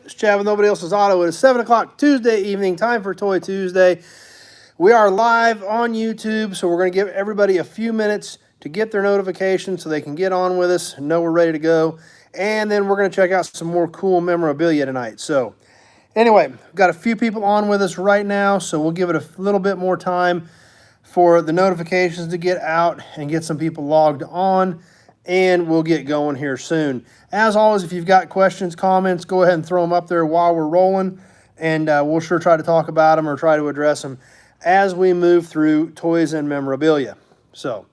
It's Chad with Nobody Else's Auto. It is 7 o'clock Tuesday evening, time for Toy Tuesday. We are live on YouTube, so we're going to give everybody a few minutes to get their notifications so they can get on with us and know we're ready to go. And then we're going to check out some more cool memorabilia tonight. So anyway, we've got a few people on with us right now, so we'll give it a little bit more time for the notifications to get out and get some people logged on, and we'll get going here soon. As always, if you've got questions, comments, go ahead and throw them up there while we're rolling, and we'll sure try to talk about them or try to address them as we move through toys and memorabilia. So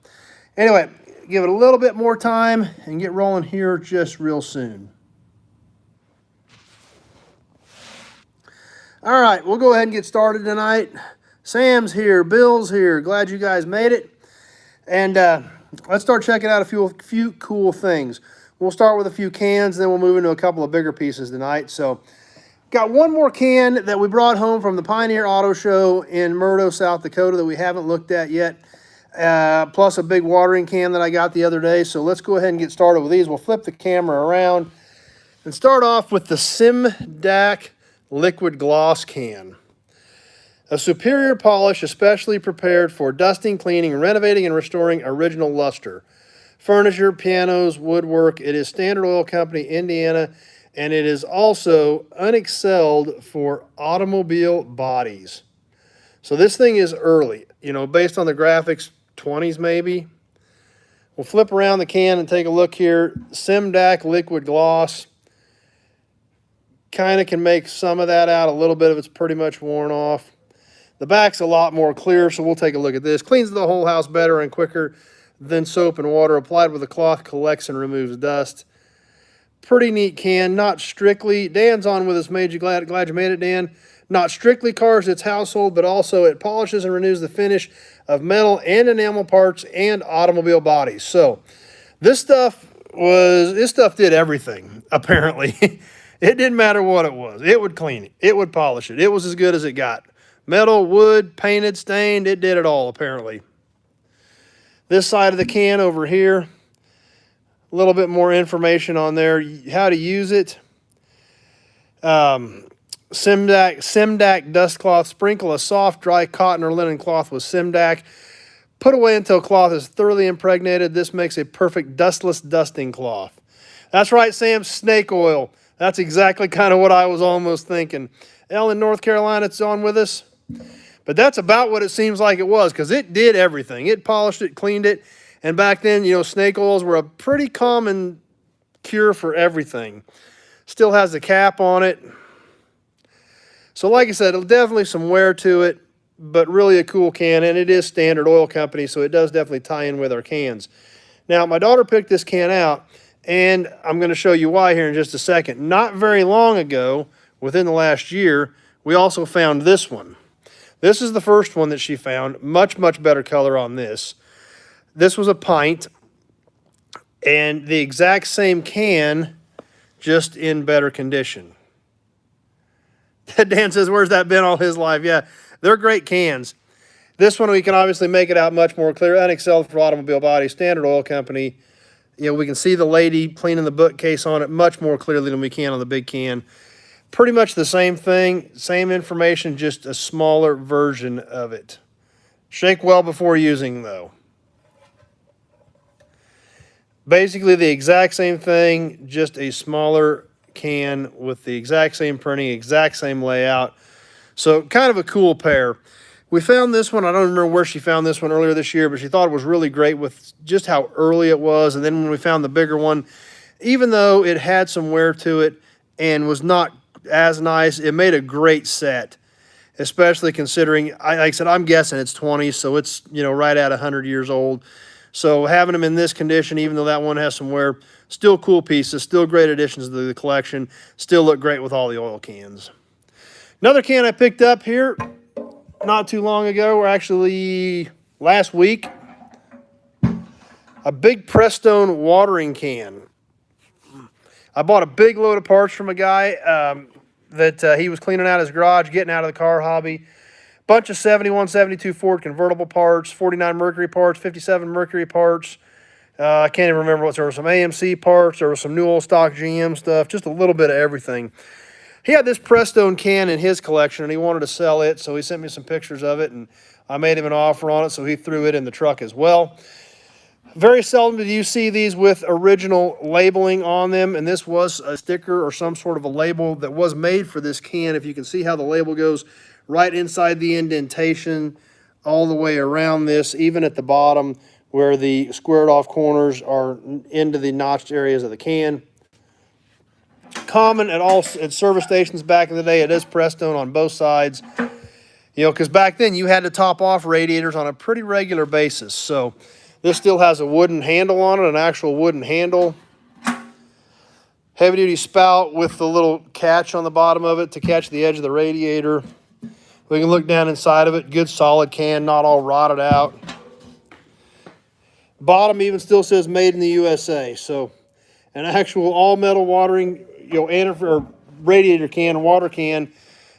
anyway, give it a little bit more time and get rolling here just real soon. All right, we'll go ahead and get started tonight. Sam's here, Bill's here. Glad you guys made it. And let's start checking out a few cool things. We'll start with a few cans, then we'll move into a couple of bigger pieces tonight. So got one more can that we brought home from the Pioneer Auto Show in Murdo, South Dakota that we haven't looked at yet. Plus a big watering can that I got the other day. So let's go ahead and get started with these. We'll flip the camera around and start off with the Simdac Liquid Gloss can. A superior polish especially prepared for dusting, cleaning, renovating, and restoring original luster. Furniture, pianos, woodwork. It is Standard Oil Company, Indiana, and it is also unexcelled for automobile bodies. So this thing is early, based on the graphics, 20s maybe. We'll flip around the can and take a look here. Simdac Liquid Gloss. Kind of can make some of that out. A little bit of it's pretty much worn off. The back's a lot more clear, so we'll take a look at this. Cleans the whole house better and quicker than soap and water. Applied with a cloth, collects and removes dust. Pretty neat can. Not strictly, Dan's on with us. Glad you made it, Dan. Not strictly cars, it's household, but also it polishes and renews the finish of metal and enamel parts and automobile bodies. So this stuff did everything, apparently. It didn't matter what it was. It would clean it. It would polish it. It was as good as it got. Metal, wood, painted, stained, it did it all, apparently. This side of the can over here, a little bit more information on there, how to use it. Simdac dust cloth. Sprinkle a soft, dry cotton or linen cloth with Simdac. Put away until cloth is thoroughly impregnated. This makes a perfect dustless dusting cloth. That's right, Sam, snake oil. That's exactly kind of what I was almost thinking. Ellen, North Carolina, it's on with us. But that's about what it seems like it was, because it did everything. It polished it, cleaned it. And back then, snake oils were a pretty common cure for everything. Still has the cap on it. So like I said, definitely some wear to it, but really a cool can. And it is Standard Oil Company, so it does definitely tie in with our cans. Now, my daughter picked this can out, and I'm going to show you why here in just a second. Not very long ago, within the last year, we also found this one. This is the first one that she found. Much, much better color on this. This was a pint, and the exact same can, just in better condition. Dan says, where's that been all his life? Yeah, they're great cans. This one, we can obviously make it out much more clear. Unexcelled for automobile body, Standard Oil Company. We can see the lady cleaning the bookcase on it much more clearly than we can on the big can. Pretty much the same thing, same information, just a smaller version of it. Shake well before using, though. Basically the exact same thing, just a smaller can with the exact same printing, exact same layout. So kind of a cool pair. We found this one. I don't remember where she found this one earlier this year, but she thought it was really great with just how early it was. And then when we found the bigger one, even though it had some wear to it and was not as nice, it made a great set, especially considering, like I said, I'm guessing it's 20, so it's, right at 100 years old. So having them in this condition, even though that one has some wear, still cool pieces, still great additions to the collection, still look great with all the oil cans. Another can I picked up here not too long ago, or actually last week, a big Prestone watering can. I bought a big load of parts from a guy that he was cleaning out his garage, getting out of the car hobby. Bunch of 71, 72 Ford convertible parts, 49 Mercury parts, 57 Mercury parts, I can't even remember what. There were some AMC parts. There was some new old stock GM stuff. Just a little bit of everything. He had this Prestone can in his collection, and he wanted to sell it, so he sent me some pictures of it, and I made him an offer on it, so he threw it in the truck as well. Very seldom do you see these with original labeling on them, and this was a sticker or some sort of a label that was made for this can. If you can see how the label goes right inside the indentation all the way around this, even at the bottom where the squared off corners are into the notched areas of the can. Common at service stations back in the day. It is Prestone on both sides. You know, because back then you had to top off radiators on a pretty regular basis. So this still has a wooden handle on it, an actual wooden handle. Heavy duty spout with the little catch on the bottom of it to catch the edge of the radiator. We can look down inside of it. Good solid can, not all rotted out. Bottom even still says made in the USA. So an actual all metal watering, or radiator can, water can,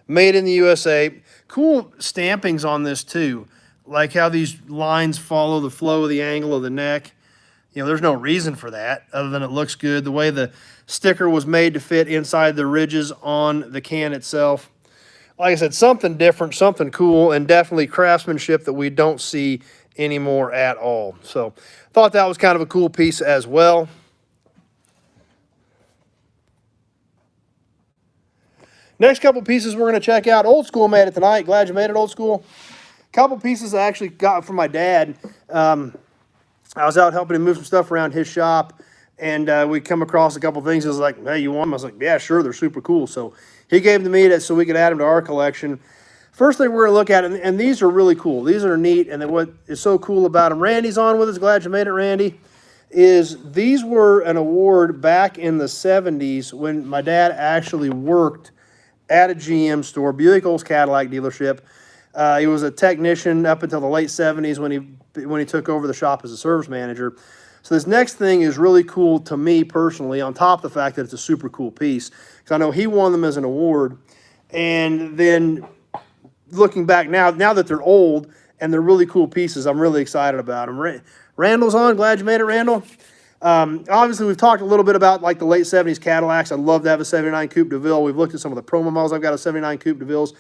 made in the USA. Cool stampings on this too, like how these lines follow the flow of the angle of the neck. You know, there's no reason for that other than it looks good. The way the sticker was made to fit inside the ridges on the can itself. Like I said, something different, something cool, and definitely craftsmanship that we don't see anymore at all. So thought that was kind of a cool piece as well. Next couple pieces we're going to check out. Old School made it tonight. Glad you made it, Old School. Couple pieces I actually got from my dad. I was out helping him move some stuff around his shop, and we come across a couple things. He was like, hey, you want them? I was like, yeah, sure, they're super cool. So he gave them to me so we could add them to our collection. First thing we're going to look at, and these are really cool. These are neat, and what is so cool about them, Randy's on with us. Glad you made it, Randy. Is these were an award back in the 70s when my dad actually worked at a GM store, Buick Cadillac dealership. He was a technician up until the late 70s when he took over the shop as a service manager. So this next thing is really cool to me personally, on top of the fact that it's a super cool piece, because I know he won them as an award. And then looking back now that they're old and they're really cool pieces, I'm really excited about them. Randall's on. Glad you made it, Randall. Obviously, we've talked a little bit about like the late 70s Cadillacs. I'd love to have a 79 Coupe de Ville. We've looked at some of the promo models. I've got a 79 Coupe de Villes.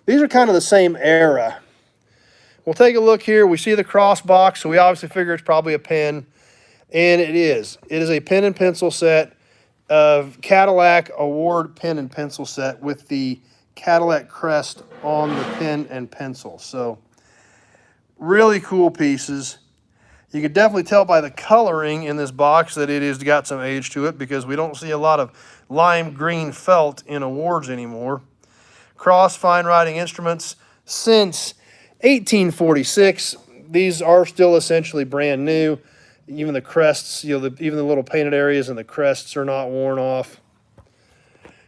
These are kind of the same era. We'll take a look here. We see the cross box, so we obviously figure it's probably a pen. And it is. It is a pen and pencil set of Cadillac Award pen and pencil set with the Cadillac crest on the pen and pencil. So really cool pieces. You can definitely tell by the coloring in this box that it has got some age to it, because we don't see a lot of lime green felt in awards anymore. Cross fine writing instruments since 1846. These are still essentially brand new. Even the crests, even the little painted areas and the crests are not worn off.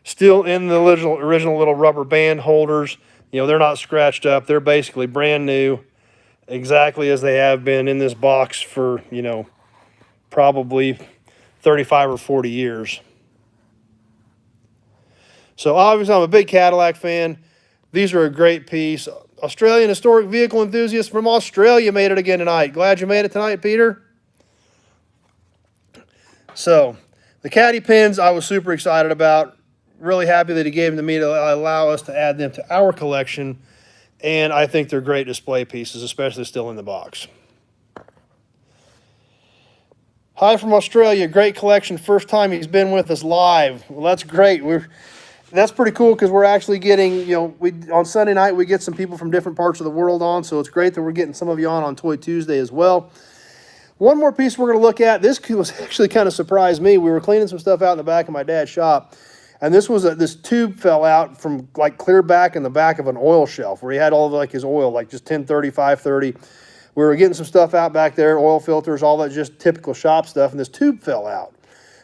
Still in the original little rubber band holders. They're not scratched up. They're basically brand new, exactly as they have been in this box for, probably 35 or 40 years. So obviously I'm a big Cadillac fan. These are a great piece. Australian historic vehicle enthusiast from Australia made it again tonight. Glad you made it tonight, Peter. So the Caddy pins I was super excited about. Really happy that he gave them to me to allow us to add them to our collection. And I think they're great display pieces, especially still in the box. Hi from Australia. Great collection. First time he's been with us live. Well, that's great. That's pretty cool, because we're actually getting, on Sunday night we get some people from different parts of the world on, so it's great that we're getting some of you on Toy Tuesday as well. One more piece we're going to look at. This was actually kind of surprised me. We were cleaning some stuff out in the back of my dad's shop, and this tube fell out from like clear back in the back of an oil shelf where he had all of like his oil, like just 1030, 530. We were getting some stuff out back there, oil filters, all that just typical shop stuff, and this tube fell out.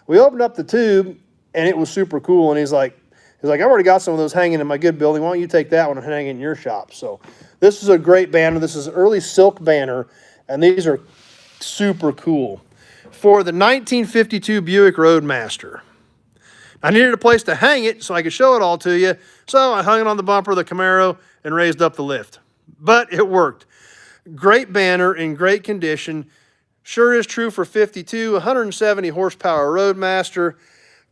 We opened up the tube, and it was super cool, and he's like, I've already got some of those hanging in my good building. Why don't you take that one and hang it in your shop? So this is a great banner. This is an early silk banner, and these are super cool. For the 1952 Buick Roadmaster. I needed a place to hang it so I could show it all to you, so I hung it on the bumper of the Camaro and raised up the lift. But it worked. Great banner in great condition. Sure is true for 52, 170 horsepower Roadmaster.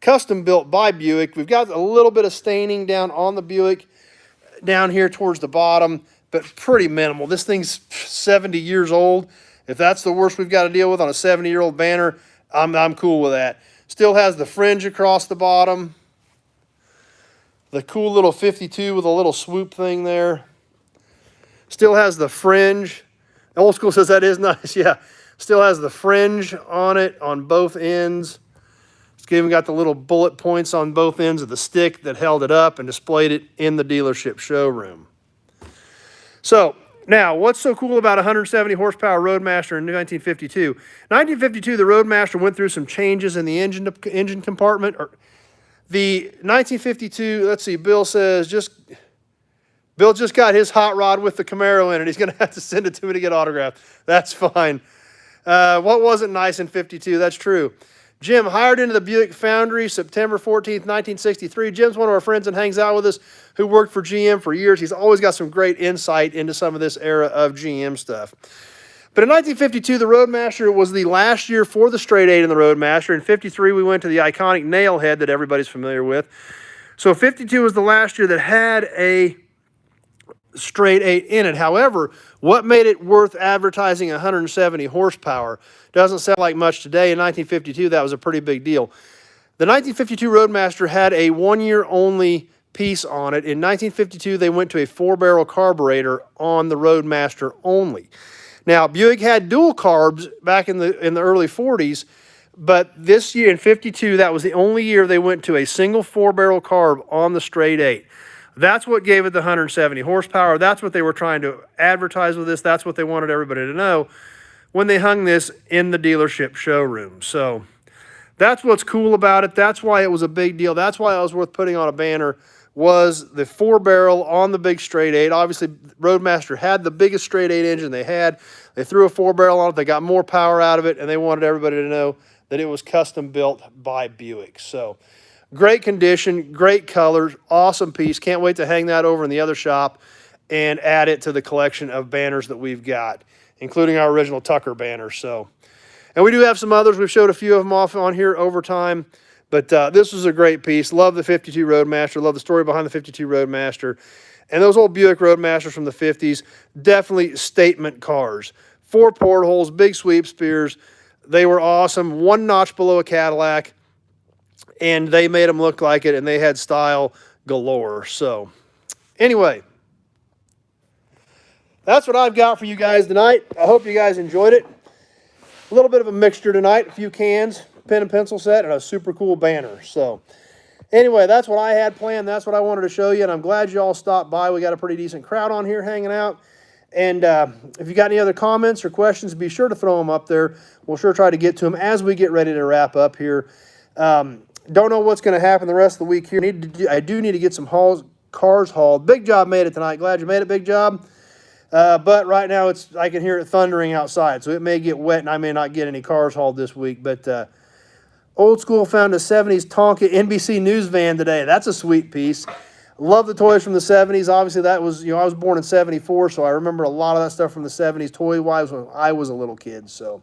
custom built by Buick. We've got a little bit of staining down on the Buick down here towards the bottom, but pretty minimal. This thing's 70 years old. If that's the worst we've got to deal with on a 70-year-old Banner, I'm cool with that. Still has the fringe across the bottom. The cool little 52 with a little swoop thing there. Still has the fringe. Old school says that is nice. Yeah. Still has the fringe on it on both ends. It's even got the little bullet points on both ends of the stick that held it up and displayed it in the dealership showroom. So, now, what's so cool about a 170 horsepower Roadmaster in 1952? 1952, the Roadmaster went through some changes in the engine compartment. The 1952, let's see, Bill just got his hot rod with the Camaro in it. He's going to have to send it to me to get autographed. That's fine. What wasn't nice in 52? That's true. Jim hired into the Buick Foundry September 14th, 1963. Jim's one of our friends and hangs out with us who worked for GM for years. He's always got some great insight into some of this era of GM stuff. But in 1952, the Roadmaster was the last year for the straight 8 in the Roadmaster. In 53, we went to the iconic nail head that everybody's familiar with. So 52 was the last year that had a straight 8 in it. However, what made it worth advertising 170 horsepower? Doesn't sound like much today. In 1952, that was a pretty big deal. The 1952 Roadmaster had a 1-year only piece on it. In 1952, they went to a 4-barrel carburetor on the Roadmaster only. Now, Buick had dual carbs back in the early 40s, but this year in 52, that was the only year they went to a single 4-barrel carb on the straight 8. That's what gave it the 170 horsepower. That's what they were trying to advertise with this. That's what they wanted everybody to know when they hung this in the dealership showroom. So that's what's cool about it. That's why it was a big deal. That's why it was worth putting on a banner, was the 4-barrel on the big straight 8. Obviously, Roadmaster had the biggest straight 8 engine they had. They threw a 4-barrel on it. They got more power out of it, and they wanted everybody to know that it was custom built by Buick. So great condition, great colors, awesome piece. Can't wait to hang that over in the other shop and add it to the collection of banners that we've got, including our original Tucker banner. So, and we do have some others. We've showed a few of them off on here over time, but this was a great piece. Love the 52 Roadmaster. Love the story behind the 52 Roadmaster. And those old Buick Roadmasters from the 50s, definitely statement cars. 4 portholes, big sweep spears. They were awesome. 1 notch below a Cadillac, and they made them look like it, and they had style galore. So, anyway, that's what I've got for you guys tonight. I hope you guys enjoyed it. A little bit of a mixture tonight, a few cans, pen and pencil set, and a super cool banner. So, anyway, that's what I had planned. That's what I wanted to show you, and I'm glad you all stopped by. We got a pretty decent crowd on here hanging out. And if you got any other comments or questions, be sure to throw them up there. We'll sure try to get to them as we get ready to wrap up here. Don't know what's going to happen the rest of the week here. I do need to get some cars hauled. Big Job made it tonight. Glad you made it, Big Job. But right now I can hear it thundering outside, so it may get wet and I may not get any cars hauled this week. But Old School found a 70s Tonka NBC News van today. That's a sweet piece. Love the toys from the 70s. Obviously, that was, I was born in 74, so I remember a lot of that stuff from the 70s toy-wise when I was a little kid. So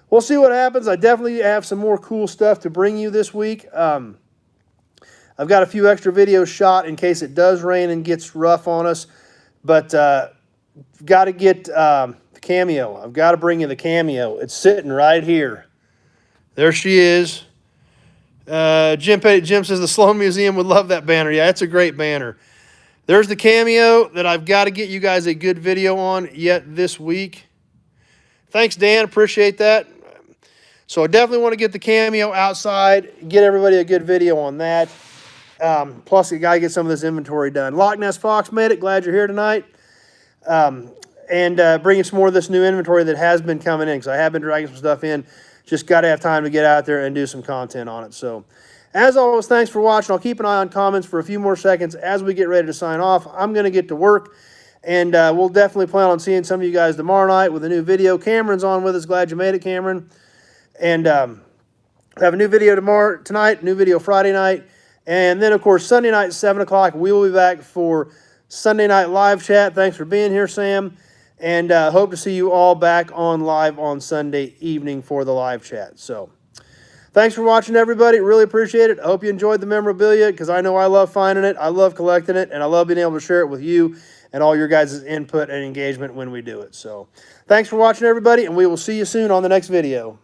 we'll see what happens. I definitely have some more cool stuff to bring you this week. I've got a few extra videos shot in case it does rain and gets rough on us. But got to get the Cameo. I've got to bring you the Cameo. It's sitting right here. There she is. Jim says the Sloan Museum would love that banner. Yeah, it's a great banner. There's the Cameo that I've got to get you guys a good video on yet this week. Thanks, Dan. Appreciate that. So I definitely want to get the Cameo outside, get everybody a good video on that. Plus, I got to get some of this inventory done. Loch Ness Fox made it. Glad you're here tonight. And bringing some more of this new inventory that has been coming in, because I have been dragging some stuff in. Just got to have time to get out there and do some content on it. So, as always, thanks for watching. I'll keep an eye on comments for a few more seconds as we get ready to sign off. I'm going to get to work, and we'll definitely plan on seeing some of you guys tomorrow night with a new video. Cameron's on with us. Glad you made it, Cameron. And have a new video tonight, new video Friday night. And then, of course, Sunday night, 7 o'clock, we will be back for Sunday night live chat. Thanks for being here, Sam. And hope to see you all back on live on Sunday evening for the live chat. So, Thanks for watching, everybody. Really appreciate it. I hope you enjoyed the memorabilia, because I know I love finding it. I love collecting it, and I love being able to share it with you and all your guys' input and engagement when we do it. So thanks for watching, everybody, and we will see you soon on the next video.